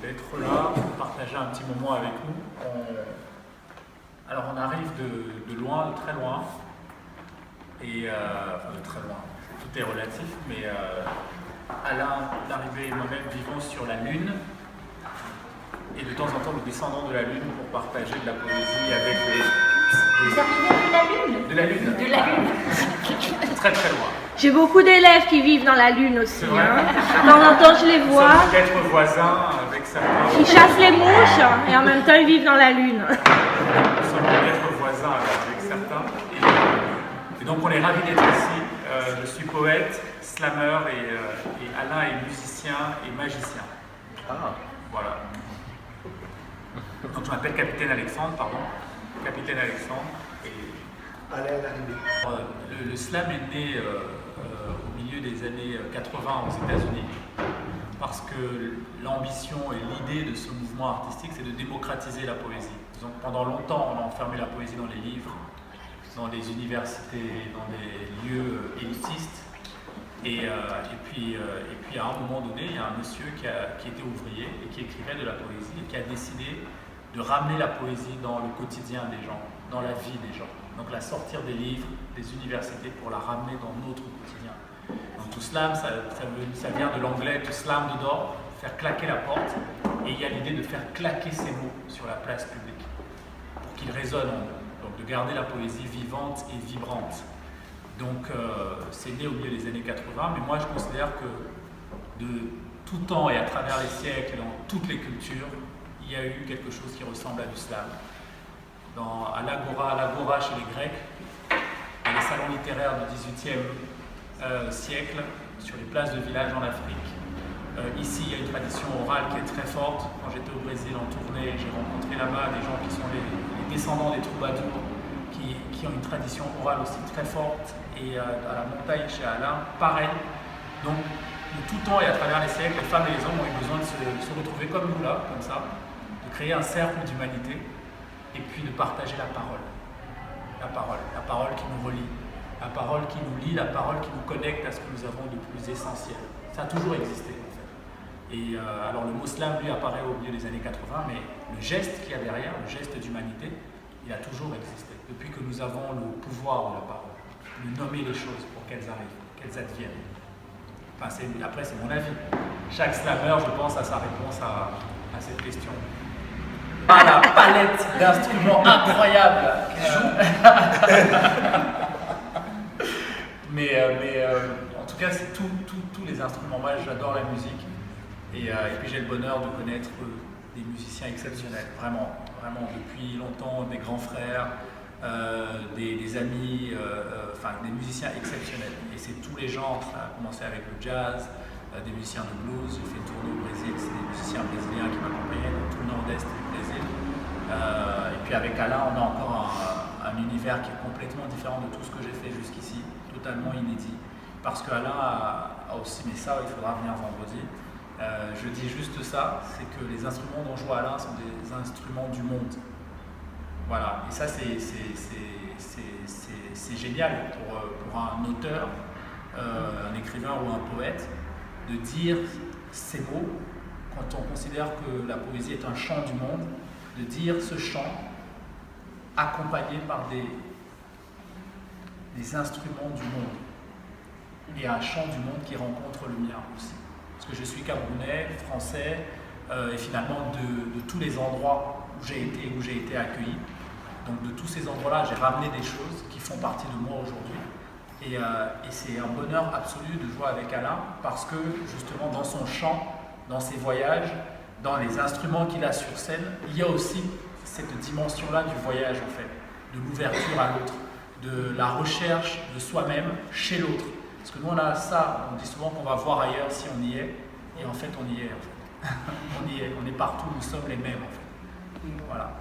d'être là, de partager un petit moment avec nous. Alors on arrive de loin, de très loin, et enfin de très loin, tout est relatif, mais Alain, l'arrivée et moi-même vivons sur la Lune, et de temps en temps nous descendons de la Lune pour partager de la poésie avec Vous arrivez de la Lune? De la Lune. De la Lune. Très très loin. J'ai beaucoup d'élèves qui vivent dans la Lune aussi. C'est vrai. De temps en temps, je les Nous vois. sommes peut-être voisins avec certains. Ils chassent les mouches et en même temps, ils vivent dans la Lune. Nous sommes peut-être voisins avec certains. Et donc on est ravis d'être ici. Je suis poète, slammer et Alain est musicien et magicien. Ah. Voilà. Donc je m'appelle Capitaine Alexandre, pardon. Capitaine Alexandre. Et Allez à l'arrivée. le slam est né au milieu des années 80 aux États-Unis parce que l'ambition et l'idée de ce mouvement artistique, c'est de démocratiser la poésie. Donc pendant longtemps, on a enfermé la poésie dans les livres, dans les universités, dans des lieux élitistes. Et puis à un moment donné, il y a un monsieur qui était ouvrier et qui écrivait de la poésie et qui a décidé de ramener la poésie dans le quotidien des gens, dans la vie des gens. Donc la sortir des livres, des universités pour la ramener dans notre quotidien. Donc to slam, ça vient de l'anglais to slam the door, faire claquer la porte. Et il y a l'idée de faire claquer ces mots sur la place publique pour qu'ils résonnent en nous. Donc de garder la poésie vivante et vibrante. Donc c'est né au milieu des années 80, mais moi je considère que de tout temps et à travers les siècles, dans toutes les cultures, il y a eu quelque chose qui ressemble à du slam. À l'Agora chez les Grecs, dans les salons littéraires du XVIIIe siècle, sur les places de village en Afrique. Ici, il y a une tradition orale qui est très forte. Quand j'étais au Brésil en tournée, j'ai rencontré là-bas des gens qui sont les descendants des troubadours, qui ont une tradition orale aussi très forte. Et à la montagne chez Alain, pareil. Donc, de tout temps et à travers les siècles, les femmes et les hommes ont eu besoin de se retrouver comme nous là, comme ça, de créer un cercle d'humanité et puis de partager la parole. La parole qui nous relie, la parole qui nous lie, la parole qui nous connecte à ce que nous avons de plus essentiel. Ça a toujours existé en fait. Et alors le mot slam lui apparaît au milieu des années 80, mais le geste qu'il y a derrière, le geste d'humanité, il a toujours existé. Depuis que nous avons le pouvoir de la parole, de nommer les choses pour qu'elles arrivent, qu'elles adviennent. Enfin, après, c'est mon avis. Chaque slammer, je pense, a sa réponse à cette question. Ah, la palette d'instruments incroyable mais en tout cas, c'est tous les instruments. Moi, j'adore la musique. Et puis, j'ai le bonheur de connaître des musiciens exceptionnels. Vraiment, vraiment, depuis longtemps, des grands frères, des amis, enfin des musiciens exceptionnels. Et c'est tous les genres. Ça a commencé avec le jazz, des musiciens de blues. J'ai fait une tournée au Brésil, c'est des musiciens brésiliens qui m'accompagnaient dans tout le nord-est du Brésil. Et puis avec Alain, on a encore un univers qui est complètement différent de tout ce que j'ai fait jusqu'ici, totalement inédit. Parce qu'Alain a aussi, mais ça, il faudra venir vendredi. Je dis juste ça, c'est que les instruments dont joue Alain sont des instruments du monde. Voilà, et ça c'est génial pour un auteur, un écrivain ou un poète, de dire ces mots quand on considère que la poésie est un chant du monde, de dire ce chant accompagné par des instruments du monde et un chant du monde qui rencontre le mien aussi. Parce que je suis camerounais, français, et finalement de tous les endroits où j'ai été accueilli. Donc de tous ces endroits-là, j'ai ramené des choses qui font partie de moi aujourd'hui. Et c'est un bonheur absolu de jouer avec Alain parce que justement dans son chant, dans ses voyages, dans les instruments qu'il a sur scène, il y a aussi cette dimension-là du voyage en fait, de l'ouverture à l'autre, de la recherche de soi-même chez l'autre. Parce que nous on a ça, on dit souvent qu'on va voir ailleurs si on y est, et en fait on y est en fait. On y est, on est partout, nous sommes les mêmes en fait. Voilà.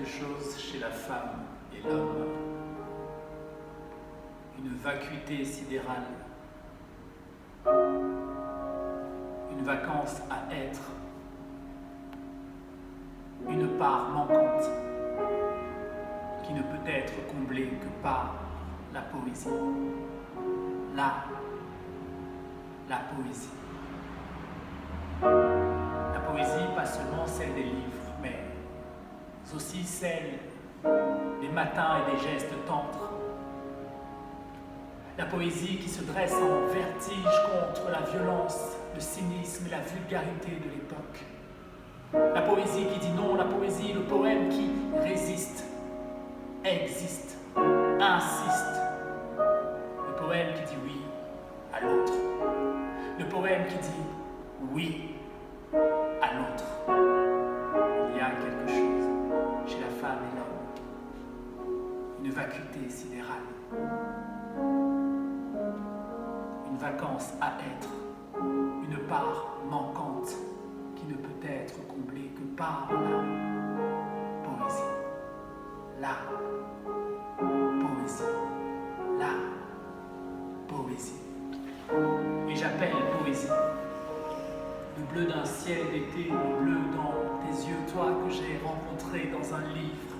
quelque chose chez la femme et l'homme, une vacuité sidérale, une vacance à être, une part manquante qui ne peut être comblée que par la poésie. La poésie. La poésie, pas seulement celle des livres, mais aussi celle des matins et des gestes tendres. La poésie qui se dresse en vertige contre la violence, le cynisme et la vulgarité de l'époque. La poésie qui dit non, la poésie, le poème qui résiste, existe, insiste. Le poème qui dit oui à l'autre. Le poème qui dit oui à l'autre. Il y a quelque chose chez la femme et l'homme. Une vacuité sidérale. Une vacance à être. Une part manquante qui ne peut être comblée que par la poésie. La poésie. La poésie. Et j'appelle poésie le bleu d'un ciel d'été, le bleu dans tes yeux, toi que j'ai rencontré dans un livre.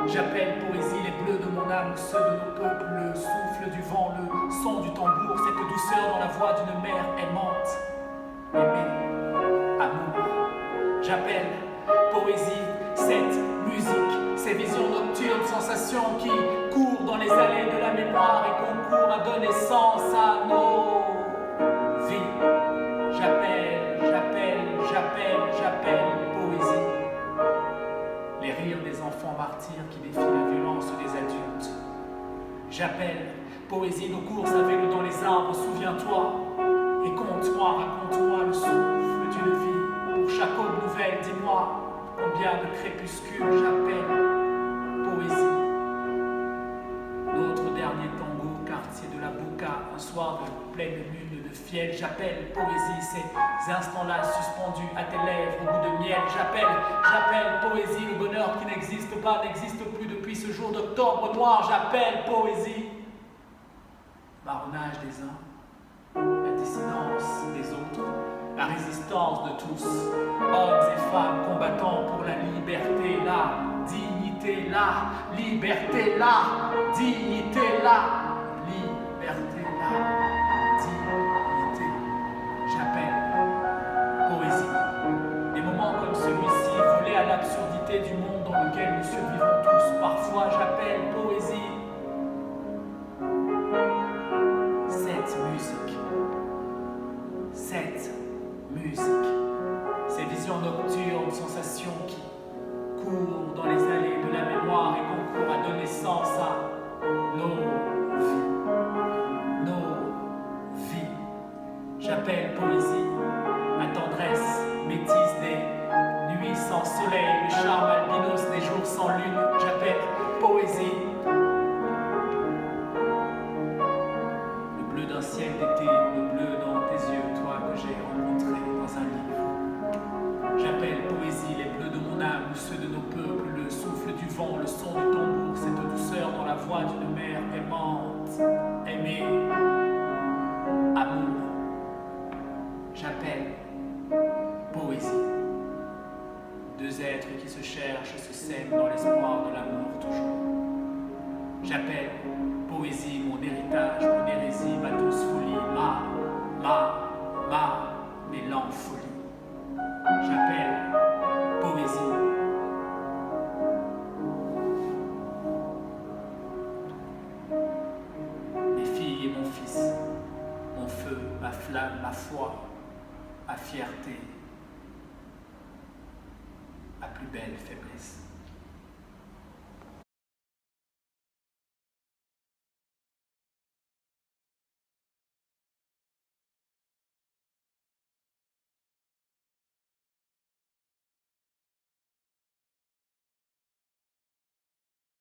J'appelle poésie les bleus de mon âme, ceux de nos peuples, le souffle du vent, le son du tambour, cette douceur dans la voix d'une mère aimante. Aimée, amour. J'appelle poésie cette musique, ces visions nocturnes, sensations qui courent dans les allées de la mémoire et concourent à donner sens à nos vies. J'appelle poésie. Les rires des enfants martyrs qui défient la violence des adultes. J'appelle poésie nos courses aveugles dans les arbres, souviens-toi. Et conte-moi, raconte-moi le souffle d'une vie. Pour chaque aube nouvelle, dis-moi combien de crépuscules j'appelle poésie. Notre dernier tango, quartier de la Boca, un soir de pleine lune de fiel, j'appelle poésie, ces instants-là suspendus à tes lèvres au goût de miel, j'appelle poésie, le bonheur qui n'existe pas, n'existe plus depuis ce jour d'octobre noir, j'appelle poésie, marronnage des uns, la dissidence des autres, la résistance de tous, hommes et femmes combattant pour la liberté, la dignité, la liberté, la dignité, la liberté, la dignité. J'appelle poésie. Des moments comme celui-ci, volés à l'absurdité du monde dans lequel nous survivons tous. Parfois, j'appelle poésie cette musique. Cette musique. Ces visions nocturnes, sensations qui courent dans les allées de la mémoire et concourent à donner sens à nos vies. Nos vies. J'appelle poésie la tendresse métisse des nuits sans soleil, le charme albinos des jours sans lune. J'appelle poésie le bleu d'un ciel d'été, le bleu dans tes yeux, toi que j'ai rencontré dans un livre. J'appelle poésie les bleus de mon âme, ceux de nos peuples, le souffle du vent, le son du tambour, cette douceur dans la voix d'une mère aimante, aimée, amour. J'appelle poésie. Deux êtres qui se cherchent, se s'aiment dans l'espoir de l'amour toujours. J'appelle poésie mon héritage, mon hérésie, ma douce folie, ma mélancolie. J'appelle poésie. Mes filles et mon fils, mon feu, ma flamme, ma foi, ma fierté, ma plus belle faiblesse.